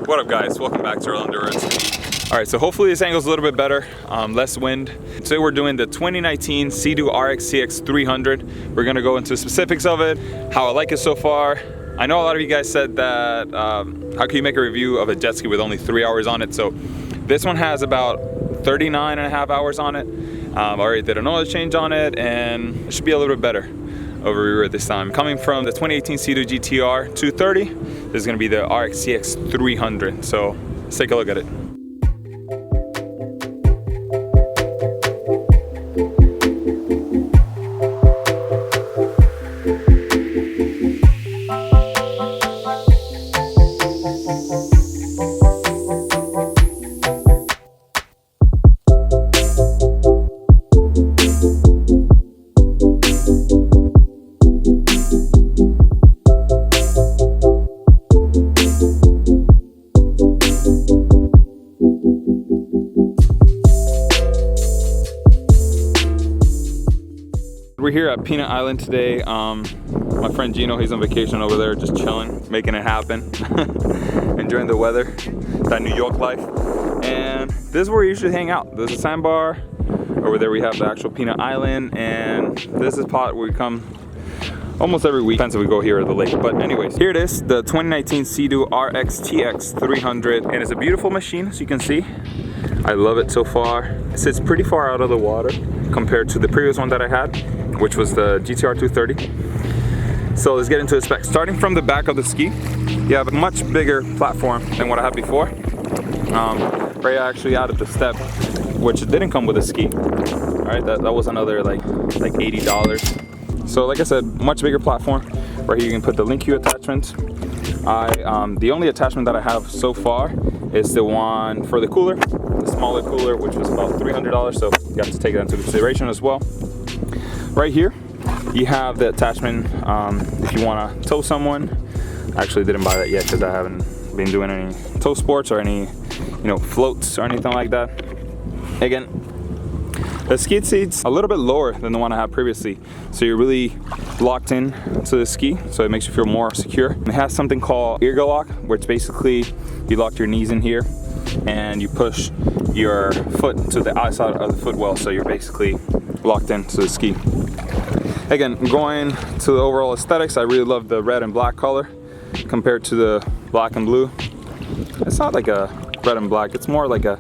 What up guys, welcome back to our endurance. All right, so hopefully this angle's a little bit better, less wind. Today we're doing the 2019 Sea-Doo Rxt-X 300. We're gonna go into specifics of it, how I like it so far. I know a lot of you guys said that, how can you make a review of a jet ski with only 3 hours on it? So this one has about 39 and a half hours on it. I already did an oil change on it and it should be a little bit better over rear this time. Coming from the 2018 Sea-Doo GTR 230, this is gonna be the Rxt-X 300. So let's take a look at it. We're here at Peanut Island today. My friend Gino, he's on vacation over there, just chilling, making it happen, enjoying the weather, that New York life. And this is where we usually hang out. There's a sandbar. Over there we have the actual Peanut Island, and this is a spot where we come almost every week. Depends if we go here at the lake. But anyways, here it is, the 2019 Sea-Doo Rxt-X 300, and it's a beautiful machine, as you can see. I love it so far. It sits pretty far out of the water compared to the previous one that I had, which was the GTR 230. So let's get into the specs. Starting from the back of the ski, you have a much bigger platform than what I had before. Right, I actually added the step, which didn't come with a ski. All right, that was another like $80. So like I said, much bigger platform. Right here you can put the link queue attachment. The only attachment that I have so far is the one for the cooler, the smaller cooler, which was about $300. So you have to take that into consideration as well. Right here, you have the attachment if you want to tow someone. I actually didn't buy that yet because I haven't been doing any tow sports or any, floats or anything like that. Again, the skid seat's a little bit lower than the one I had previously, so you're really locked in to the ski, so it makes you feel more secure. It has something called ergo lock, where it's basically you lock your knees in here and you push your foot to the outside of the footwell, so you're basically locked into the ski. Again, going to the overall aesthetics, I really love the red and black color compared to the black and blue. It's not like a red and black, it's more like a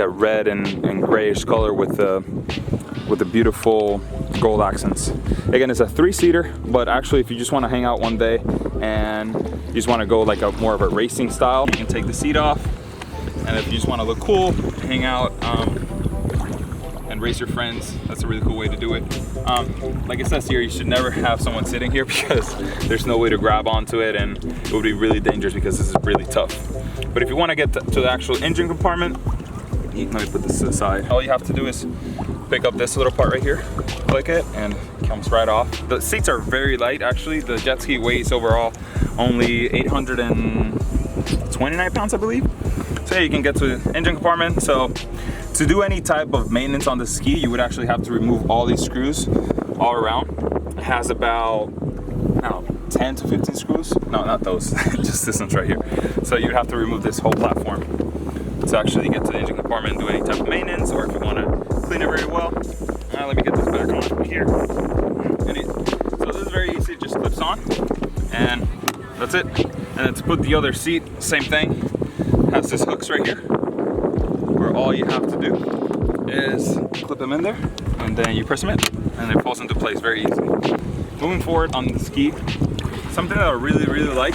red and grayish color with the beautiful gold accents. Again, it's a 3-seater, but actually if you just want to hang out one day and you just want to go like more of a racing style, you can take the seat off, and if you just want to look cool, hang out and race your friends, that's a really cool way to do it. Like it says here, you should never have someone sitting here because there's no way to grab onto it, and it would be really dangerous because this is really tough. But if you want to get to the actual engine compartment, let me put this to the side. All you have to do is pick up this little part right here, click it, and it comes right off. The seats are very light, actually. The jet ski weighs overall only 829 pounds, I believe. So yeah, you can get to the engine compartment. So to do any type of maintenance on the ski, you would actually have to remove all these screws all around. It has about, I don't know, 10 to 15 screws. No, not those, just this one's right here. So you'd have to remove this whole platform to actually get to the engine compartment and do any type of maintenance, or if you want to clean it very well. Let me get this back on here. So this is very easy, it just clips on, and that's it. And then to put the other seat, same thing. It has this hooks right here, where all you have to do is clip them in there, and then you press them in, and it falls into place very easily. Moving forward on the ski, something that I really like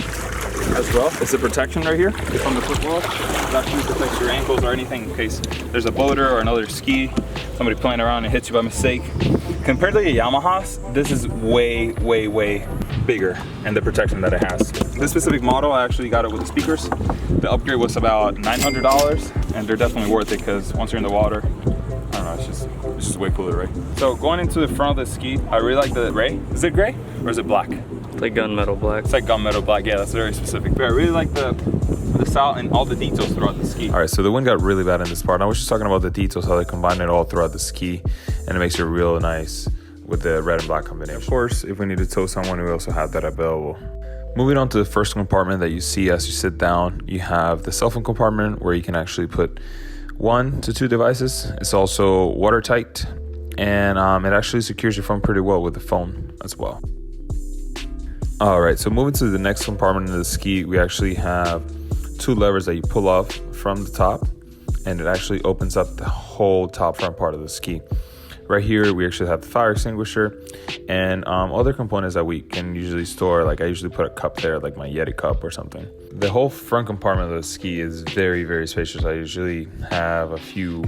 as well is the protection right here from the footwell. It actually protects your ankles or anything in case there's a boulder or another ski, somebody playing around and hits you by mistake. Compared to the Yamaha's, this is way bigger in the protection that it has. This specific model, I actually got it with the speakers. The upgrade was about $900, and they're definitely worth it because once you're in the water, I don't know, it's just way cooler, right? So going into the front of the ski, I really like the gray. Is it gray or is it black? It's like gunmetal black. It's like gunmetal black, yeah, that's very specific. But I really like the style and all the details throughout the ski. All right, so the wind got really bad in this part. I was just talking about the details, how they combine it all throughout the ski, and it makes it real nice with the red and black combination. Of course, if we need to tow someone, we also have that available. Moving on to the first compartment that you see as you sit down, you have the cell phone compartment where you can actually put 1 to 2 devices. It's also watertight, and it actually secures your phone pretty well with the phone as well. All right, so moving to the next compartment of the ski, we actually have 2 levers that you pull off from the top, and it actually opens up the whole top front part of the ski. Right here, we actually have the fire extinguisher and other components that we can usually store. Like I usually put a cup there, like my Yeti cup or something. The whole front compartment of the ski is very, very spacious. I usually have a few,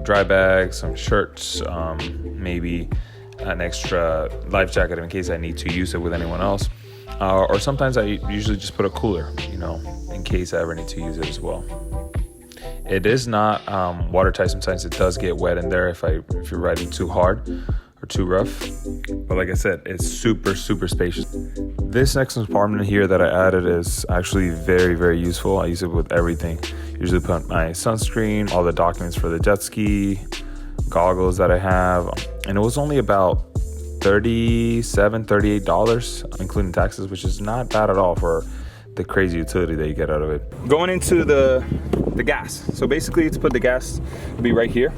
dry bags, some shirts, maybe an extra life jacket in case I need to use it with anyone else. Or sometimes I usually just put a cooler, in case I ever need to use it as well. It is not watertight. Sometimes it does get wet in there if you're riding too hard or too rough. But like I said, it's super, super spacious. This next compartment here that I added is actually very, very useful. I use it with everything. Usually put my sunscreen, all the documents for the jet ski, goggles that I have. And it was only about $37, $38, including taxes, which is not bad at all for the crazy utility that you get out of it. Going into the gas. So basically to put the gas, it'll be right here.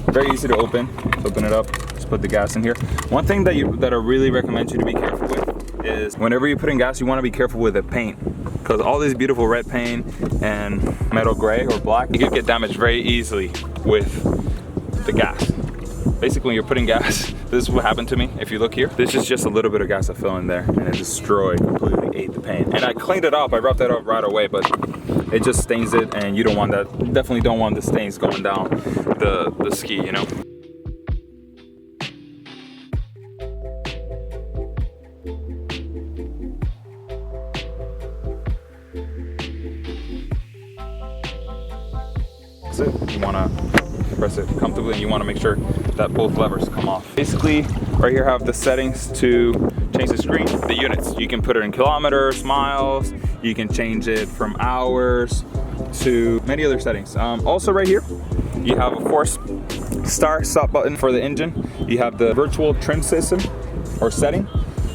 Very easy to open. Just open it up, just put the gas in here. One thing that I really recommend you to be careful with is whenever you put in gas, you want to be careful with the paint, because all this beautiful red paint and metal gray or black, you can get damaged very easily with the gas. Basically, when you're putting gas, this is what happened to me. If you look here, this is just a little bit of gas that fell in there and it destroyed, completely ate the paint. And I cleaned it up, I rubbed that up right away, but it just stains it, and you don't want that. Definitely don't want the stains going down the ski, That's it. You want to press it comfortably, and you want to make sure that both levers come off. Basically, right here I have the settings to change the screen, the units. You can put it in kilometers, miles, you can change it from hours to many other settings. Also right here, you have, of course, stop button for the engine. You have the virtual trim system or setting,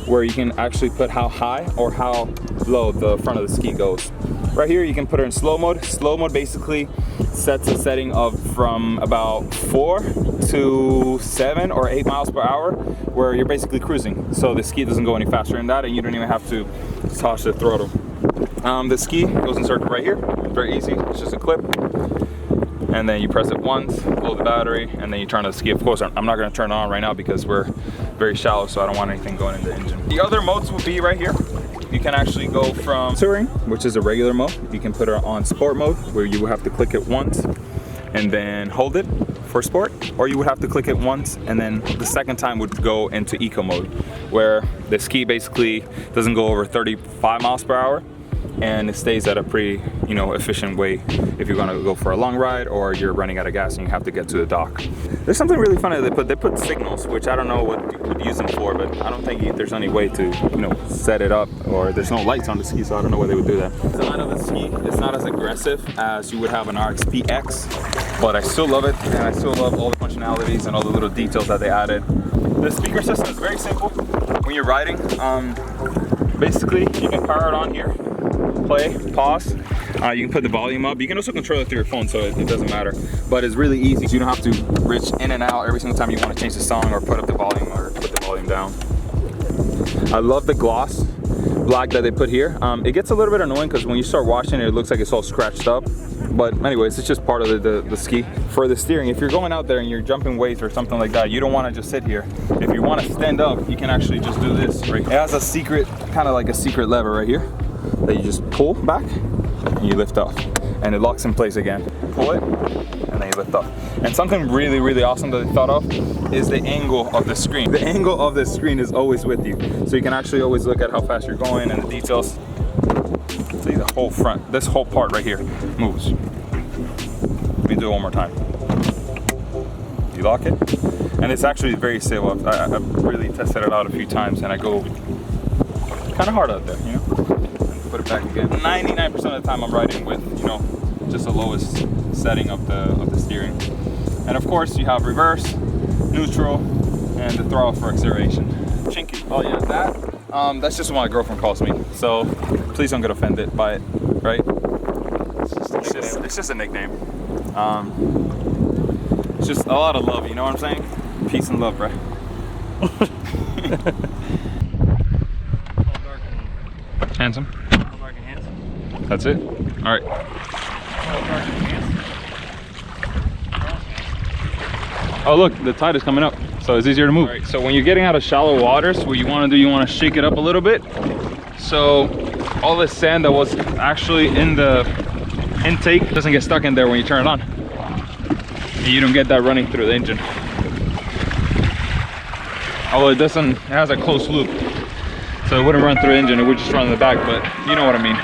where you can actually put how high or how low the front of the ski goes. Right here, you can put it in slow mode. Slow mode basically sets a setting of from about 4 to 7 or 8 miles per hour, where you're basically cruising. So the ski doesn't go any faster than that, and you don't even have to touch the throttle. The ski goes inserted right here. Very easy. It's just a clip. And then you press it once, blow the battery, and then you turn the ski. Of course, I'm not going to turn it on right now because we're very shallow, so I don't want anything going in the engine. The other modes will be right here. You can actually go from touring, which is a regular mode. You can put it on sport mode, where you would have to click it once and then hold it for sport, or you would have to click it once and then the second time would go into eco mode, where the ski basically doesn't go over 35 miles per hour, and it stays at a pretty, efficient way if you're gonna go for a long ride or you're running out of gas and you have to get to the dock. There's something really funny they put signals, which I don't know what you would use them for, but I don't think there's any way to, set it up, or there's no lights on the ski, so I don't know why they would do that. The design of the ski is not as aggressive as you would have an Rxt-X, but I still love it, and I still love all the functionalities and all the little details that they added. The speaker system is very simple when you're riding. Basically, you can power it on here, play, pause. You can put the volume up. You can also control it through your phone, so it doesn't matter. But it's really easy. You don't have to reach in and out every single time you want to change the song or put up the volume or put the volume down. I love the gloss black that they put here. It gets a little bit annoying because when you start washing it, it looks like it's all scratched up. But anyways, it's just part of the ski. For the steering, if you're going out there and you're jumping weights or something like that, you don't want to just sit here. If you want to stand up, you can actually just do this. Right? It has a secret, kind of like a secret lever right here that you just pull back and you lift off, and it locks in place again. Pull it and then you lift up. And something really, really awesome that they thought of is the angle of the screen. The angle of the screen is always with you, so you can actually always look at how fast you're going and the details. See, the whole front, this whole part right here moves. Let me do it one more time. You lock it, and it's actually very stable. I've really tested it out a few times, and I go kind of hard out there, and put it back again. 99% of the time I'm riding with, just the lowest setting of the steering. And of course, you have reverse, neutral, and the throttle for acceleration. Chinky. Oh yeah, that's just what my girlfriend calls me. So please don't get offended by it, right? It's just a nickname. It's just a lot of love, you know what I'm saying? Peace and love, right? Handsome. That's it? All right. Oh look, the tide is coming up, so it's easier to move. All right, so when you're getting out of shallow waters, what you want to do, you want to shake it up a little bit. So all the sand that was actually in the intake doesn't get stuck in there when you turn it on. And you don't get that running through the engine. Although it has a closed loop. So it wouldn't run through the engine, it would just run in the back, but you know what I mean.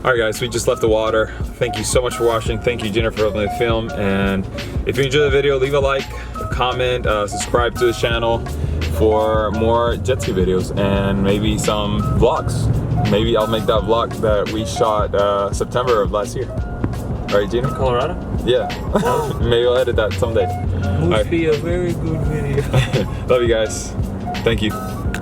Alright guys, we just left the water. Thank you so much for watching. Thank you Jennifer for helping me film. And if you enjoyed the video, leave a like, a comment, subscribe to the channel for more jet ski videos and maybe some vlogs. Maybe I'll make that vlog that we shot September of last year. Alright Gino? Colorado? Yeah. Maybe I'll edit that someday. Must be a very good video. Love you guys. Thank you.